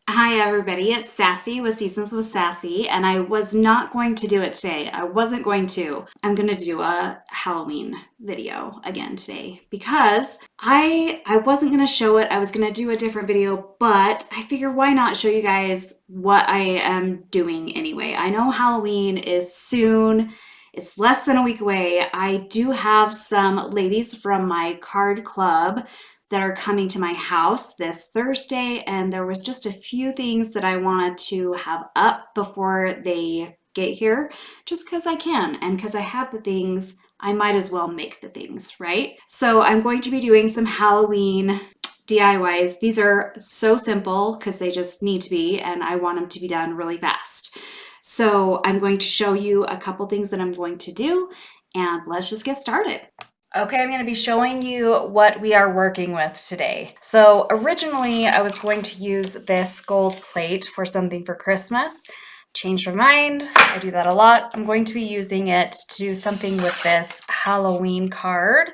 Hi, everybody. It's Sassy with Seasons with Sassy, and I was not going to do it today. I wasn't going to. I'm going to do a Halloween video again today because I wasn't going to show it. I was going to do a different video, but I figure why not show you guys what I am doing anyway. I know Halloween is soon. It's less than a week away. I do have some ladies from my card club that are coming to my house this Thursday, and there was just a few things that I wanted to have up before they get here, just because I can, and because I have the things, I might as well make the things, right? So I'm going to be doing some Halloween DIYs. These are so simple because they just need to be, and I want them to be done really fast. So I'm going to show you a couple things that I'm going to do, and let's just get started. Okay, I'm going to be showing you what we are working with today. So originally I was going to use this gold plate for something for Christmas. Changed my mind. I do that a lot. I'm going to be using it to do something with this Halloween card.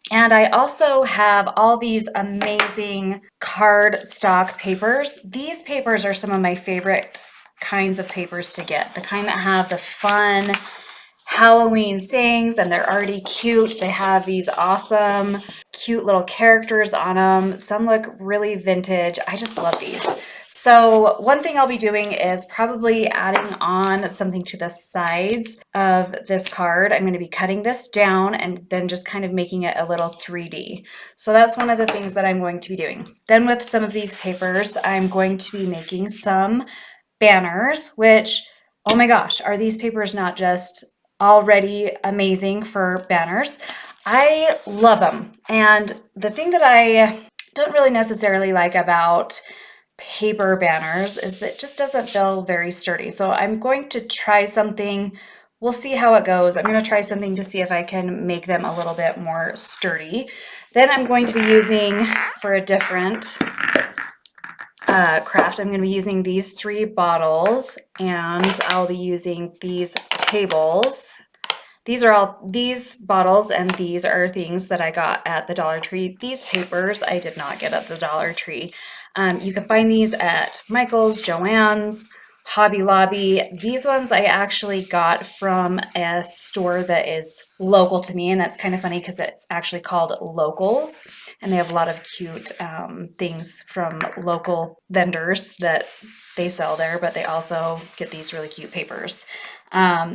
And I also have all these amazing card stock papers. These papers are some of my favorite kinds of papers to get. The kind that have the fun Halloween sayings, and they're already cute. They have these awesome, cute little characters on them. Some look really vintage. I just love these. So one thing I'll be doing is probably adding on something to the sides of this card. I'm going to be cutting this down and then just kind of making it a little 3D. So that's one of the things that I'm going to be doing. Then with some of these papers, I'm going to be making some banners, which, oh my gosh, are these papers not just already amazing for banners? I love them. And the thing that I don't really necessarily like about paper banners is that it just doesn't feel very sturdy. So I'm going to try something. We'll see how it goes. I'm going to try something to see if I can make them a little bit more sturdy. Then I'm going to be using, for a different craft, I'm going to be using these 3 bottles, and I'll be using these tables. These bottles and these are things that I got at the Dollar Tree. These papers I did not get at the Dollar Tree. You can find these at Michael's, Joann's, Hobby Lobby. These ones I actually got from a store that is local to me, and that's kind of funny because it's actually called Locals, and they have a lot of cute things from local vendors that they sell there, but they also get these really cute papers.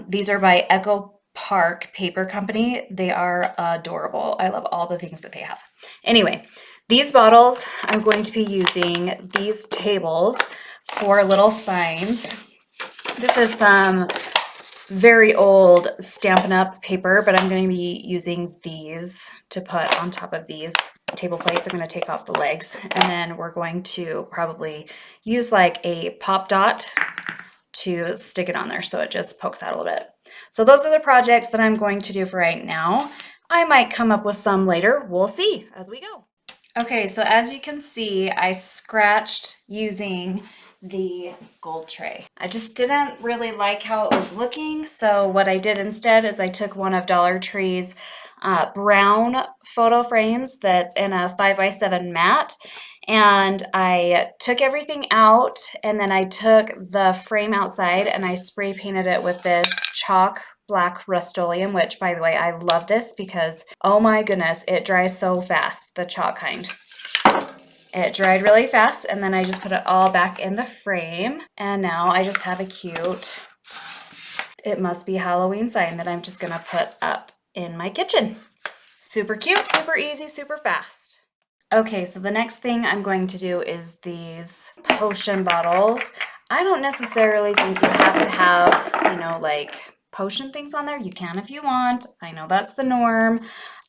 These are by Echo Park Paper Company. They are adorable. I love all the things that they have. Anyway, these bottles, I'm going to be using these tables for little signs. This is some very old Stampin' Up! Paper, but I'm going to be using these to put on top of these table plates. I'm going to take off the legs, and then we're going to probably use like a pop dot to stick it on there so it just pokes out a little bit. So those are the projects that I'm going to do for right now. I might come up with some later. We'll see as we go. Okay, so as you can see, I scratched using the gold tray. I just didn't really like how it was looking, so what I did instead is I took one of Dollar Tree's brown photo frames that's in a 5x7 mat, and I took everything out, and then I took the frame outside and I spray painted it with this chalk black Rust-Oleum, which, by the way, I love this because, oh my goodness, it dries so fast, the chalk kind. It dried really fast, and then I just put it all back in the frame, and now I just have a cute "It Must Be Halloween" sign that I'm just gonna put up in my kitchen. Super cute, super easy, super fast. Okay, so the next thing I'm going to do is these potion bottles. I don't necessarily think you have to have, like potion things on there. You can if you want. I know that's the norm.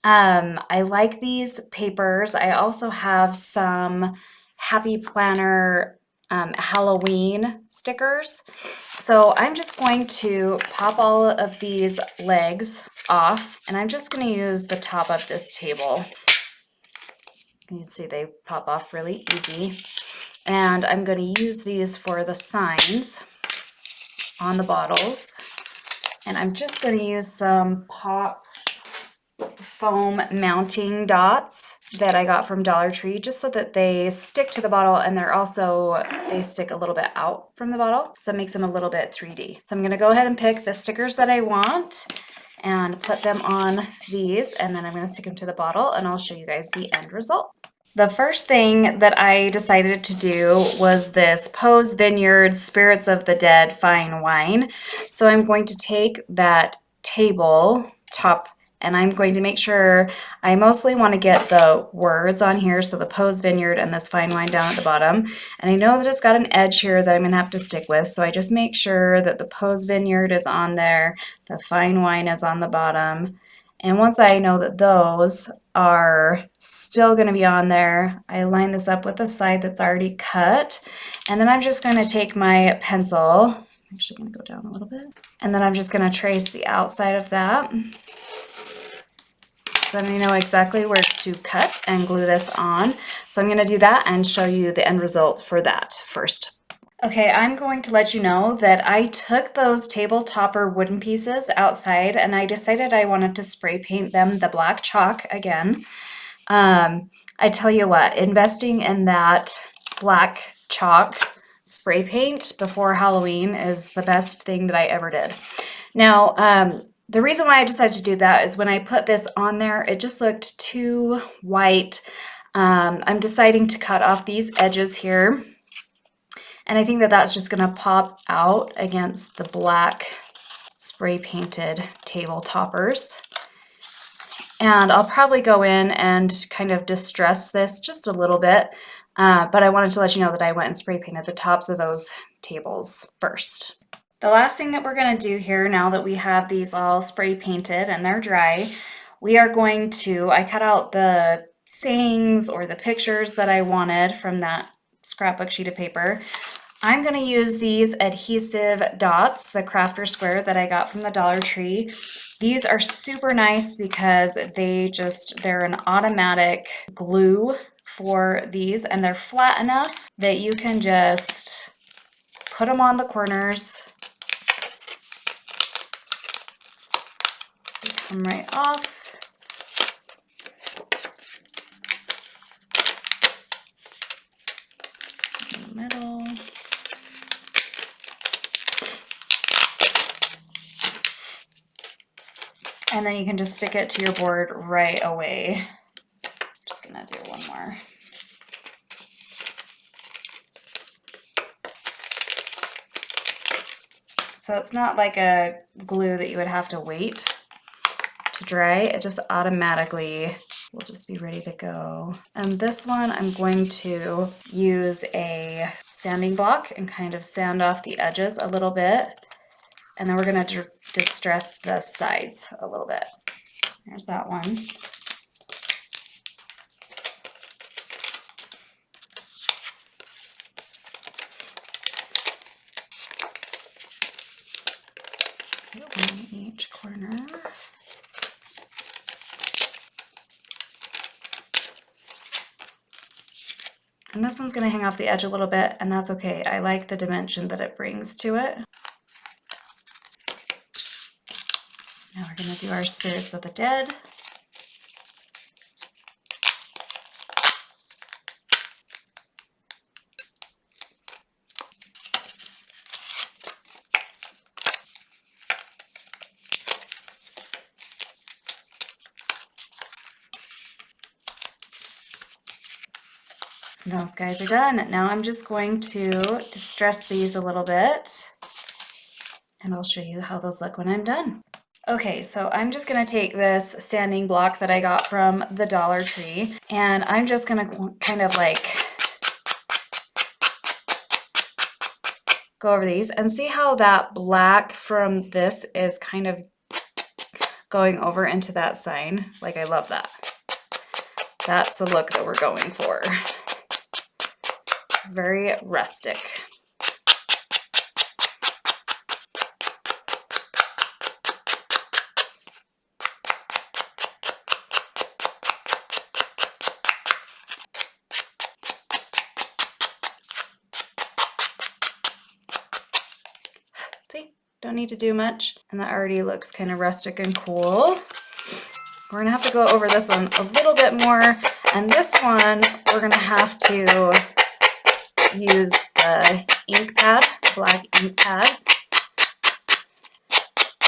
I like these papers. I also have some Happy Planner Halloween stickers. So I'm just going to pop all of these legs off, and I'm just going to use the top of this table. You can see they pop off really easy. And I'm going to use these for the signs on the bottles. And I'm just going to use some pop foam mounting dots that I got from Dollar Tree, just so that they stick to the bottle, and they stick a little bit out from the bottle, so it makes them a little bit 3D. So I'm gonna go ahead and pick the stickers that I want and put them on these, and then I'm gonna stick them to the bottle, and I'll show you guys the end result. The first thing that I decided to do was this Poe's Vineyard Spirits of the Dead fine wine. So I'm going to take that table top, and I'm going to make sure, I mostly want to get the words on here, so the Poe's Vineyard and this fine wine down at the bottom. And I know that it's got an edge here that I'm going to have to stick with, so I just make sure that the Poe's Vineyard is on there, the fine wine is on the bottom. And once I know that those are still going to be on there, I line this up with the side that's already cut. And then I'm just going to take my pencil, I'm actually going to go down a little bit, and then I'm just going to trace the outside of that. Then I know exactly where to cut and glue this on. So I'm going to do that and show you the end result for that first. Okay, I'm going to let you know that I took those table topper wooden pieces outside, and I decided I wanted to spray paint them the black chalk again. I tell you what, investing in that black chalk spray paint before Halloween is the best thing that I ever did. Now, the reason why I decided to do that is when I put this on there, it just looked too white. I'm deciding to cut off these edges here. And I think that that's just going to pop out against the black spray painted table toppers. And I'll probably go in and kind of distress this just a little bit. But I wanted to let you know that I went and spray painted the tops of those tables first. The last thing that we're going to do here, now that we have these all spray painted and they're dry, we are going to, I cut out the sayings or the pictures that I wanted from that scrapbook sheet of paper. I'm going to use these adhesive dots, the Crafter Square that I got from the Dollar Tree. These are super nice because they're an automatic glue for these, and they're flat enough that you can just put them on the corners. They come right off. In the middle. And then you can just stick it to your board right away. Just gonna do one more. So it's not like a glue that you would have to wait to dry. It just automatically will just be ready to go. And this one, I'm going to use a sanding block and kind of sand off the edges a little bit. And then we're gonna distress the sides a little bit. There's that one. One in each corner. And this one's gonna hang off the edge a little bit, and that's okay. I like the dimension that it brings to it. Now we're gonna do our Spirits of the Dead. Those guys are done. Now I'm just going to distress these a little bit, and I'll show you how those look when I'm done. Okay, so I'm just gonna take this sanding block that I got from the Dollar Tree, and I'm just gonna kind of like go over these and see how that black from this is kind of going over into that sign. Like, I love that. That's the look that we're going for. Very rustic. See, don't need to do much. And that already looks kind of rustic and cool. We're gonna have to go over this one a little bit more, and this one we're gonna have to use the ink pad, black ink pad,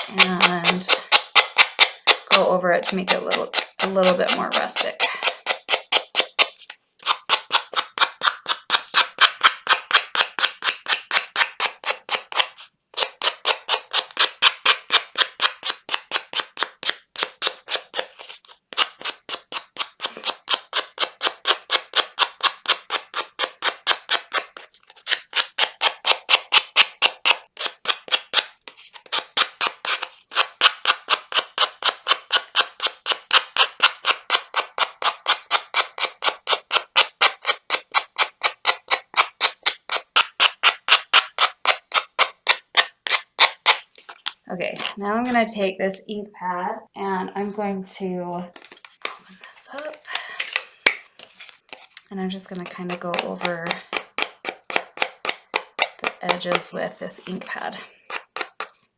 and go over it to make it a little bit more rustic. Okay, now I'm going to take this ink pad and I'm going to open this up, and I'm just going to kind of go over the edges with this ink pad,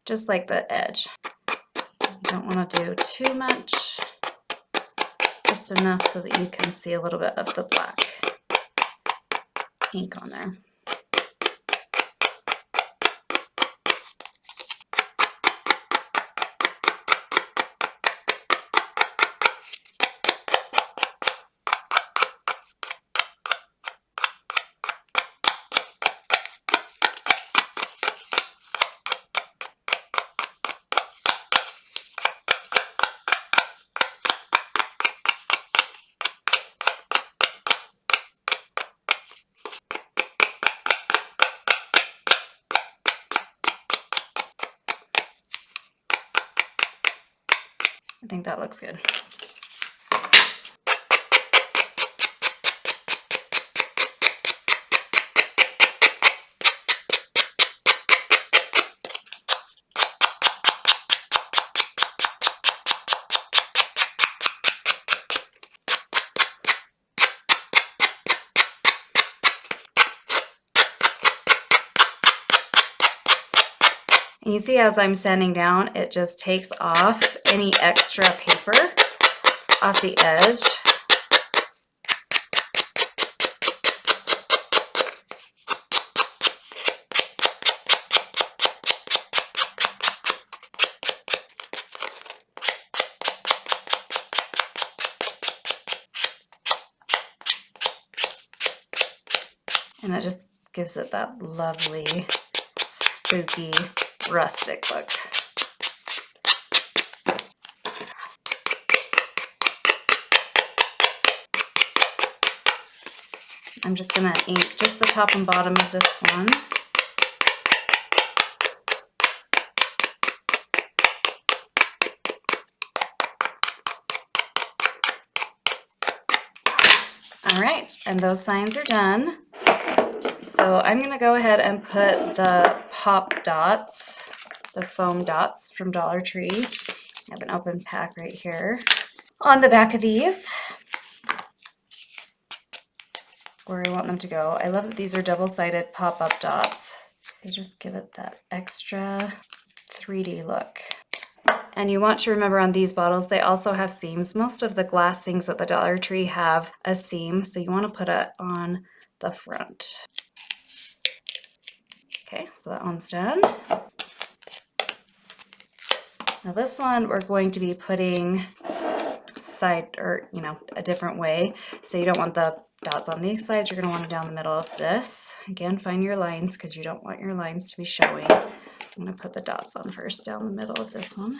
just like the edge. You don't want to do too much, just enough so that you can see a little bit of the black ink on there. I think that looks good. And you see as I'm sanding down, it just takes off any extra paper off the edge. And that just gives it that lovely, spooky, rustic look. I'm just going to ink just the top and bottom of this one. All right, and those signs are done. So I'm going to go ahead and put the pop dots, the foam dots from Dollar Tree. I have an open pack right here on the back of these, where I want them to go. I love that these are double-sided pop-up dots. They just give it that extra 3D look. And you want to remember on these bottles, they also have seams. Most of the glass things at the Dollar Tree have a seam, so you want to put it on the front. Okay, so that one's done. Now this one we're going to be putting side, or a different way. So you don't want the dots on these sides, you're going to want them down the middle of this. Again, find your lines because you don't want your lines to be showing. I'm going to put the dots on first down the middle of this one.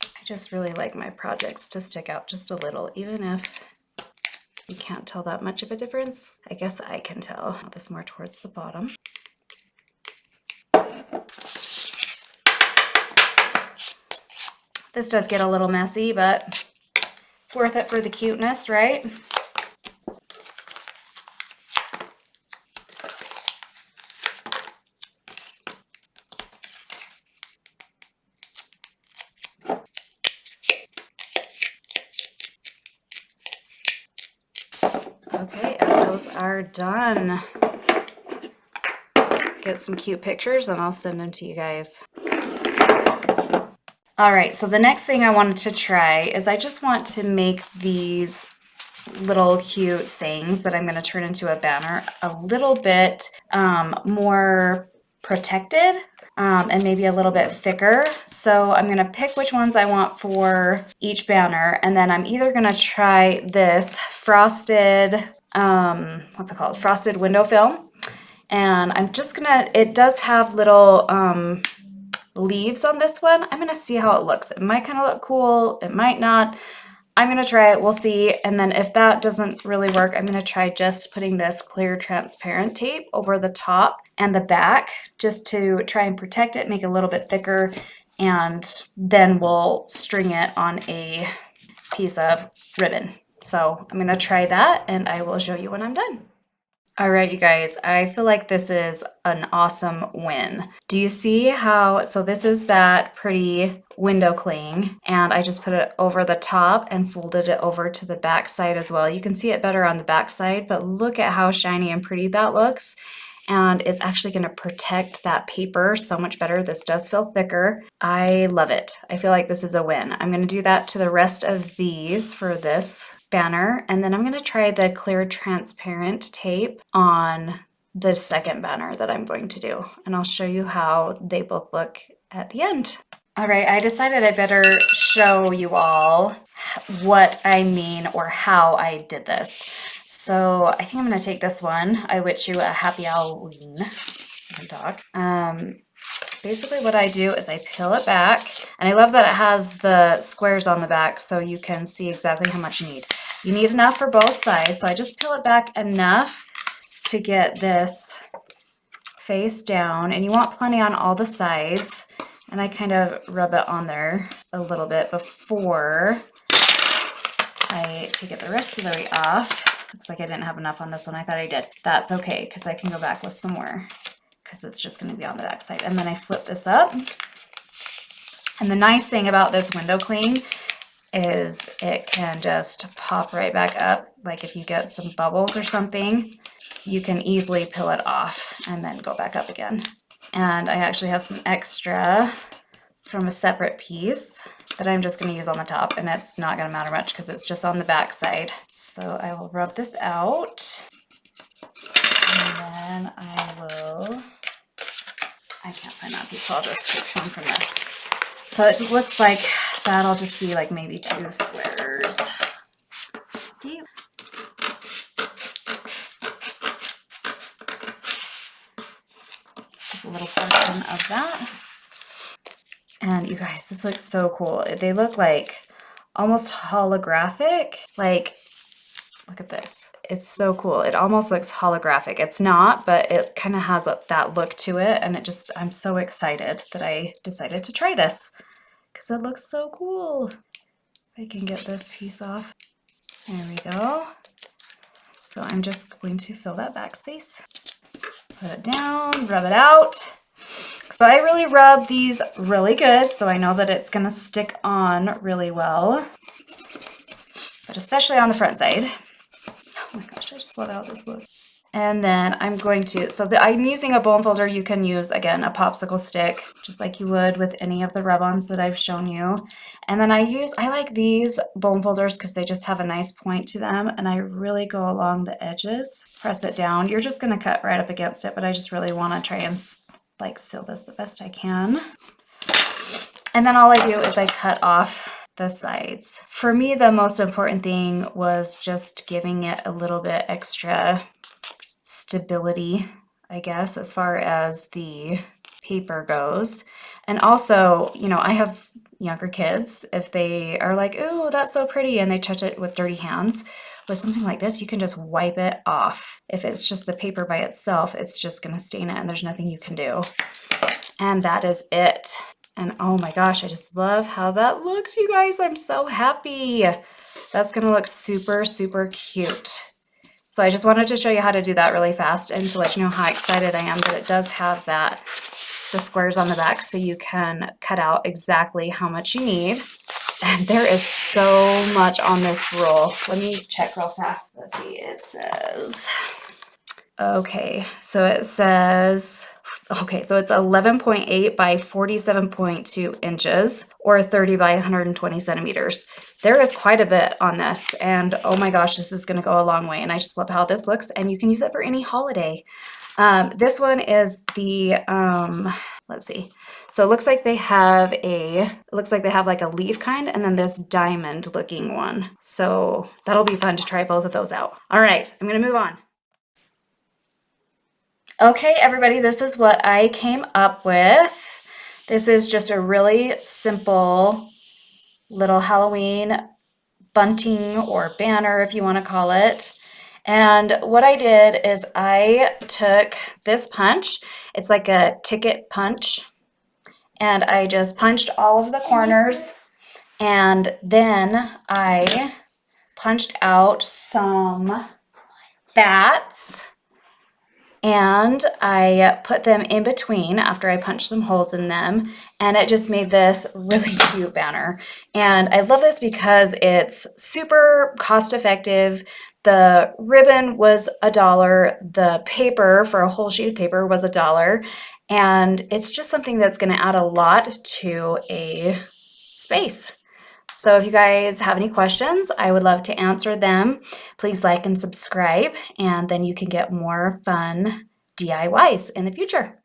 I just really like my projects to stick out just a little, even if you can't tell that much of a difference. I guess I can tell. This more towards the bottom. This does get a little messy, but it's worth it for the cuteness, right? Okay, and those are done. Get some cute pictures and I'll send them to you guys. All right, so the next thing I wanted to try is I just want to make these little cute sayings that I'm going to turn into a banner a little bit more protected and maybe a little bit thicker. So I'm going to pick which ones I want for each banner, and then I'm either going to try this frosted, what's it called? Frosted window film. And I'm just gonna, it does have little leaves on this one. I'm gonna see how it looks. It might kind of look cool, it might not. I'm gonna try it, we'll see. And then if that doesn't really work, I'm gonna try just putting this clear transparent tape over the top and the back just to try and protect it, make it a little bit thicker, and then we'll string it on a piece of ribbon. So I'm gonna try that and I will show you when I'm done. All right, you guys, I feel like this is an awesome win. Do you see how, so this is that pretty window cling, and I just put it over the top and folded it over to the back side as well. You can see it better on the back side, but look at how shiny and pretty that looks. And it's actually going to protect that paper so much better. This does feel thicker. I love it. I feel like this is a win. I'm going to do that to the rest of these for this banner. And then I'm going to try the clear transparent tape on the second banner that I'm going to do. And I'll show you how they both look at the end. All right, I decided I better show you all what I mean or how I did this. So I think I'm going to take this one. I wish you a happy Halloween. I can talk. Basically what I do is I peel it back, and I love that it has the squares on the back so you can see exactly how much you need. You need enough for both sides, so I just peel it back enough to get this face down, and you want plenty on all the sides, and I kind of rub it on there a little bit before I take it the rest of the way off. Looks like I didn't have enough on this one. I thought I did. That's okay, because I can go back with some more, because it's just going to be on the back side. And then I flip this up. And the nice thing about this window cling is it can just pop right back up. Like if you get some bubbles or something, you can easily peel it off and then go back up again. And I actually have some extra from a separate piece that I'm just going to use on the top, and it's not going to matter much because it's just on the back side. So I will rub this out, and then I can't find that piece, so I'll just take some from this. So it looks like that'll just be like maybe 2 squares deep. A little portion of that. And you guys, this looks so cool. They look like almost holographic. Like, look at this. It's so cool. It almost looks holographic. It's not, but it kind of has that look to it. And I'm so excited that I decided to try this because it looks so cool. If I can get this piece off. There we go. So I'm just going to fill that backspace. Put it down, rub it out. So I really rub these really good, so I know that it's going to stick on really well, but especially on the front side. Oh my gosh, I just love how this looks. And then I'm going to, I'm using a bone folder. You can use, again, a popsicle stick, just like you would with any of the rub-ons that I've shown you. And then I like these bone folders because they just have a nice point to them, and I really go along the edges, press it down. You're just going to cut right up against it, but I just really want to try and like seal this the best I can. And then all I do is I cut off the sides. For me, the most important thing was just giving it a little bit extra stability, I guess, as far as the paper goes. And also, you know, I have younger kids. If they are like, "Ooh, that's so pretty," and they touch it with dirty hands, with something like this, you can just wipe it off. If it's just the paper by itself, it's just going to stain it, and there's nothing you can do. And that is it. And oh my gosh, I just love how that looks, you guys. I'm so happy. That's going to look super, super cute. So I just wanted to show you how to do that really fast and to let you know how excited I am that it does have the squares on the back, so you can cut out exactly how much you need. And there is so much on this roll. Let me check real fast. Let's see, it says, okay, so it says Okay, so it's 11.8 by 47.2 inches or 30 by 120 centimeters. There is quite a bit on this, and oh my gosh, this is going to go a long way. And I just love how this looks, and you can use it for any holiday. This one is the let's see. So it looks like they have like a leaf kind, and then this diamond looking one. So that'll be fun to try both of those out. All right, I'm gonna move on. Okay, everybody, this is what I came up with. This is just a really simple little Halloween bunting or banner, if you want to call it. And what I did is I took this punch. It's like a ticket punch. And I just punched all of the corners. And then I punched out some bats. And I put them in between after I punched some holes in them, and it just made this really cute banner. And I love this because it's super cost effective. The ribbon was $1. The paper for a whole sheet of paper was $1. And it's just something that's going to add a lot to a space. So if you guys have any questions, I would love to answer them. Please like and subscribe, and then you can get more fun DIYs in the future.